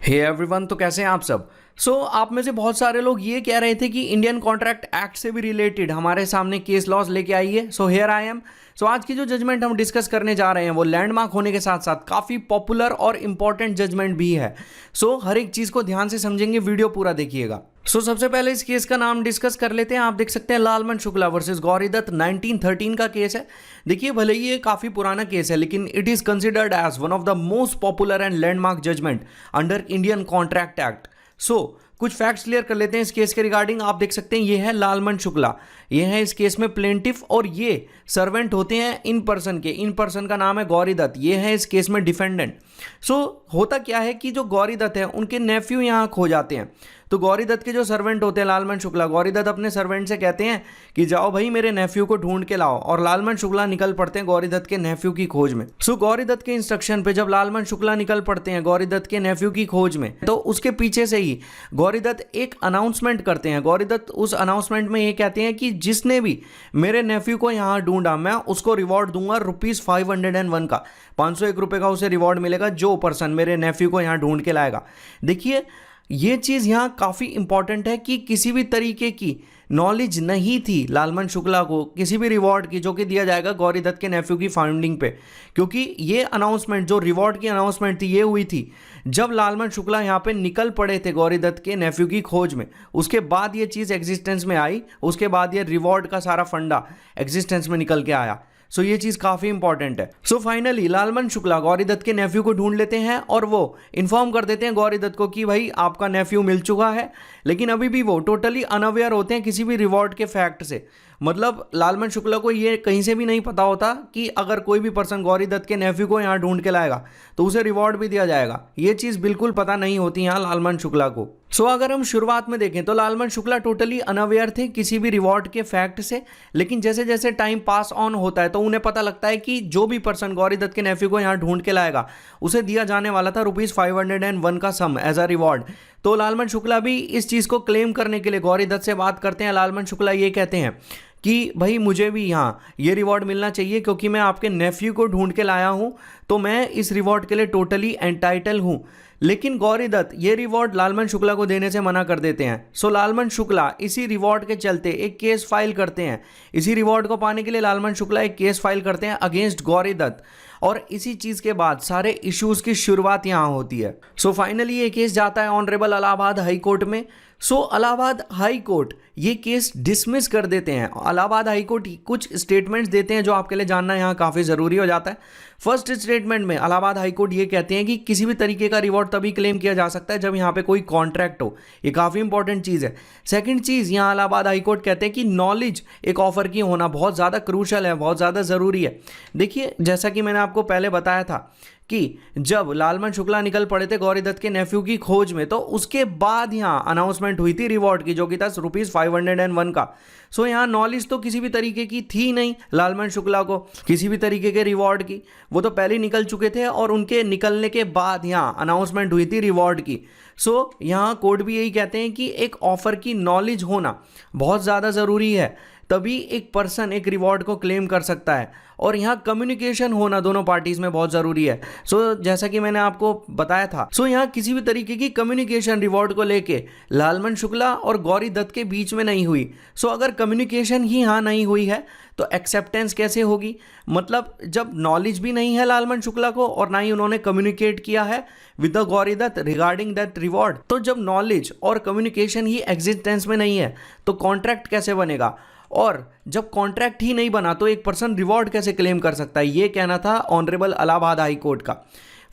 Hey everyone, तो कैसे हैं आप सब। आप में से बहुत सारे लोग ये कह रहे थे कि इंडियन कॉन्ट्रैक्ट एक्ट से भी रिलेटेड हमारे सामने केस लॉज लेके आइए। Here I am. आज की जो जजमेंट हम डिस्कस करने जा रहे हैं वो लैंडमार्क होने के साथ साथ काफ़ी पॉपुलर और इंपॉर्टेंट जजमेंट भी है। हर एक चीज़ को ध्यान से समझेंगे, वीडियो पूरा देखिएगा। सबसे पहले इस केस का नाम डिस्कस कर लेते हैं। आप देख सकते हैं लालमन शुक्ला वर्सेस गौरी दत्त 1913 का केस है। देखिए, भले ही ये काफ़ी पुराना केस है लेकिन it is considered as one of the most popular and landmark judgement under Indian Contract Act. कुछ फैक्ट्स क्लियर कर लेते हैं इस केस के रिगार्डिंग। आप देख सकते हैं ये है लालमन शुक्ला, ये है इस केस में प्लेंटिफ और ये सर्वेंट होते हैं इन पर्सन के। इन पर्सन का नाम है गौरी दत्त, ये है इस केस में डिफेंडेंट। होता क्या है कि जो गौरी दत्त है उनके नेफ्यू यहाँ खो जाते हैं। तो गौरी दत्त के जो सर्वेंट होते हैं लालमन शुक्ला, गौरी दत्त अपने सर्वेंट से कहते हैं कि जाओ भाई मेरे नेफ्यू को ढूंढ के लाओ, और लालमन शुक्ला निकल पड़ते हैं गौरी दत्त के नेफ्यू की खोज में। गौरी दत्त के इंस्ट्रक्शन पे जब लालमन शुक्ला निकल पड़ते हैं गौरी दत्त के नेफ्यू की खोज में, तो उसके पीछे से ही गौरी दत्त एक अनाउंसमेंट करते हैं। गौरी दत्त उस अनाउंसमेंट में ये कहते हैं कि जिसने भी मेरे नेफ्यू को यहाँ ढूंढा मैं उसको रिवॉर्ड दूंगा ₹501 का, 501 रुपये का उसे रिवॉर्ड मिलेगा जो पर्सन मेरे नेफ्यू को यहाँ ढूंढ के लाएगा। देखिए, ये चीज़ यहाँ काफ़ी इंपॉर्टेंट है कि किसी भी तरीके की नॉलेज नहीं थी लालमन शुक्ला को किसी भी रिवॉर्ड की जो कि दिया जाएगा गौरी दत्त के नेफ्यू की फाउंडिंग पे, क्योंकि ये अनाउंसमेंट जो रिवॉर्ड की अनाउंसमेंट थी ये हुई थी जब लालमन शुक्ला यहाँ पे निकल पड़े थे गौरी दत्त के नेफ्यू की खोज में। उसके बाद ये चीज़ एग्जिस्टेंस में आई, उसके बाद ये रिवॉर्ड का सारा फंडा एग्जिस्टेंस में निकल के आया। ये चीज़ काफ़ी इंपॉर्टेंट है। फाइनली लालमन शुक्ला गौरी दत्त के नेफ्यू को ढूंढ लेते हैं और वो इन्फॉर्म कर देते हैं गौरी दत्त को कि भाई आपका नेफ्यू मिल चुका है, लेकिन अभी भी वो टोटली अनअवेयर होते हैं किसी भी रिवॉर्ड के फैक्ट से। मतलब लालमन शुक्ला को ये कहीं से भी नहीं पता होता कि अगर कोई भी पर्सन गौरी दत्त के नेफ्यू को यहाँ ढूंढ के लाएगा तो उसे रिवॉर्ड भी दिया जाएगा। ये चीज़ बिल्कुल पता नहीं होती यहाँ लालमन शुक्ला को। अगर हम शुरुआत में देखें तो लालमन शुक्ला टोटली अनअवेयर थे किसी भी रिवॉर्ड के फैक्ट से, लेकिन जैसे जैसे टाइम पास ऑन होता है तो उन्हें पता लगता है कि जो भी पर्सन गौरी दत्त के नेफ्यू को यहाँ ढूंढ के लाएगा उसे दिया जाने वाला था ₹501 का सम एज अ रिवॉर्ड। तो लालमन शुक्ला भी इस चीज़ को क्लेम करने के लिए गौरी दत्त से बात करते हैं। लालमन शुक्ला ये कहते हैं कि भाई मुझे भी यहाँ ये रिवॉर्ड मिलना चाहिए क्योंकि मैं आपके नेफ्यू को ढूंढ के लाया हूँ, तो मैं इस रिवॉर्ड के लिए टोटली एंटाइटल हूँ। लेकिन गौरी दत्त ये रिवॉर्ड लालमन शुक्ला को देने से मना कर देते हैं। लालमन शुक्ला इसी रिवॉर्ड के चलते एक केस फाइल करते हैं। इसी रिवॉर्ड को पाने के लिए लालमन शुक्ला एक केस फाइल करते हैं अगेंस्ट गौरी दत्त, और इसी चीज़ के बाद सारे इश्यूज़ की शुरुआत यहाँ होती है। फाइनली ये केस जाता है ऑनरेबल इलाहाबाद हाई कोर्ट में। इलाहाबाद हाई कोर्ट ये केस डिसमिस कर देते हैं। इलाहाबाद हाई कोर्ट कुछ स्टेटमेंट्स देते हैं जो आपके लिए जानना यहाँ काफ़ी ज़रूरी हो जाता है। फर्स्ट स्टेटमेंट में इलाहाबाद हाई कोर्ट ये कहते हैं कि किसी भी तरीके का रिवॉर्ड तभी क्लेम किया जा सकता है जब यहाँ पे कोई कॉन्ट्रैक्ट हो। ये काफ़ी इंपॉर्टेंट चीज़ है। सेकंड चीज़, यहाँ इलाहाबाद हाई कोर्ट कहते हैं कि नॉलेज एक ऑफर की होना बहुत ज़्यादा क्रूशल है, बहुत ज़्यादा ज़रूरी है। देखिए, जैसा कि मैंने आपको पहले बताया था कि जब लालमन शुक्ला निकल पड़े थे गौरी दत्त के नेफ्यू की खोज में, तो उसके बाद यहाँ अनाउंसमेंट हुई थी रिवॉर्ड की जो कि था ₹501 का। यहाँ नॉलेज तो किसी भी तरीके की थी नहीं लालमन शुक्ला को किसी भी तरीके के रिवॉर्ड की, वो तो पहले ही निकल चुके थे और उनके निकलने के बाद यहाँ अनाउंसमेंट हुई थी रिवॉर्ड की। यहाँ कोर्ट भी यही कहते हैं कि एक ऑफर की नॉलेज होना बहुत ज़्यादा ज़रूरी है, तभी एक पर्सन एक रिवॉर्ड को क्लेम कर सकता है, और यहाँ कम्युनिकेशन होना दोनों पार्टीज में बहुत ज़रूरी है। जैसा कि मैंने आपको बताया था, यहाँ किसी भी तरीके की कम्युनिकेशन रिवॉर्ड को लेके लालमन शुक्ला और गौरी दत्त के बीच में नहीं हुई। अगर कम्युनिकेशन ही यहाँ नहीं हुई है तो एक्सेप्टेंस कैसे होगी। मतलब जब नॉलेज भी नहीं है लालमन शुक्ला को और ना ही उन्होंने कम्युनिकेट किया है with the Gauri Dutt regarding that reward, तो जब नॉलेज और कम्युनिकेशन ही एग्जिस्टेंस में नहीं है तो कॉन्ट्रैक्ट कैसे बनेगा, और जब कॉन्ट्रैक्ट ही नहीं बना तो एक पर्सन रिवॉर्ड कैसे क्लेम कर सकता है। ये कहना था ऑनरेबल इलाहाबाद हाई कोर्ट का।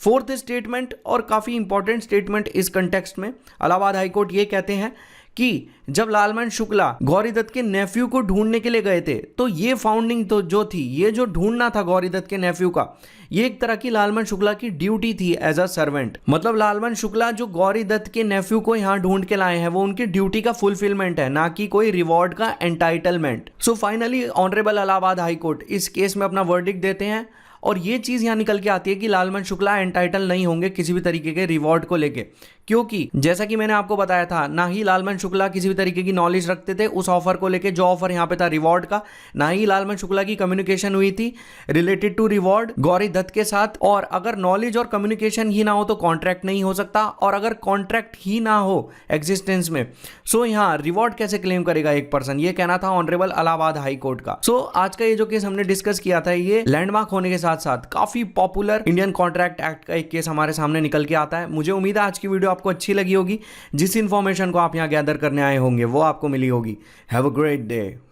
फोर्थ स्टेटमेंट और काफ़ी इंपॉर्टेंट स्टेटमेंट इस कंटेक्स्ट में, इलाहाबाद हाई कोर्ट ये कहते हैं कि जब लालमन शुक्ला गौरी दत्त के नेफ्यू को ढूंढने के लिए गए थे तो ये फाउंडिंग तो जो थी, ये जो ढूंढना था गौरी दत्त के नेफ्यू का, ये एक तरह की लालमन शुक्ला की ड्यूटी थी एज अ सर्वेंट। मतलब लालमन शुक्ला जो गौरी दत्त के नेफ्यू को यहाँ ढूंढ के लाए हैं वो उनकी ड्यूटी का फुलफिलमेंट है, ना कि कोई रिवॉर्ड का entitlement. Finally honourable Allahabad high court इस केस में अपना वर्डिक्ट देते हैं और ये चीज़ यहाँ निकल के आती है कि लालमन शुक्ला एंटाइटल नहीं होंगे किसी भी तरीके के रिवॉर्ड को लेके, क्योंकि जैसा कि मैंने आपको बताया था, ना ही लालमन शुक्ला किसी भी तरीके की नॉलेज रखते थे उस ऑफर को लेके जो ऑफर यहाँ पे था रिवॉर्ड का, ना ही लालमन शुक्ला की कम्युनिकेशन हुई थी related to reward Gauri Dutt के साथ। और अगर नॉलेज और कम्युनिकेशन ही ना हो तो कॉन्ट्रैक्ट नहीं हो सकता, और अगर कॉन्ट्रैक्ट ही ना हो एग्जिस्टेंस में, सो यहाँ रिवॉर्ड कैसे क्लेम करेगा एक पर्सन, ये कहना था ऑनरेबल इलाहाबाद हाई कोर्ट का। सो आज का ये जो केस हमने डिस्कस किया था, ये लैंडमार्क होने के साथ साथ काफी पॉपुलर इंडियन कॉन्ट्रैक्ट एक्ट का एक केस हमारे सामने निकल के आता है। मुझे उम्मीद है आज की वीडियो आपको अच्छी लगी होगी, जिस इंफॉर्मेशन को आप यहाँ गैदर करने आए होंगे वो आपको मिली होगी। Have a great day.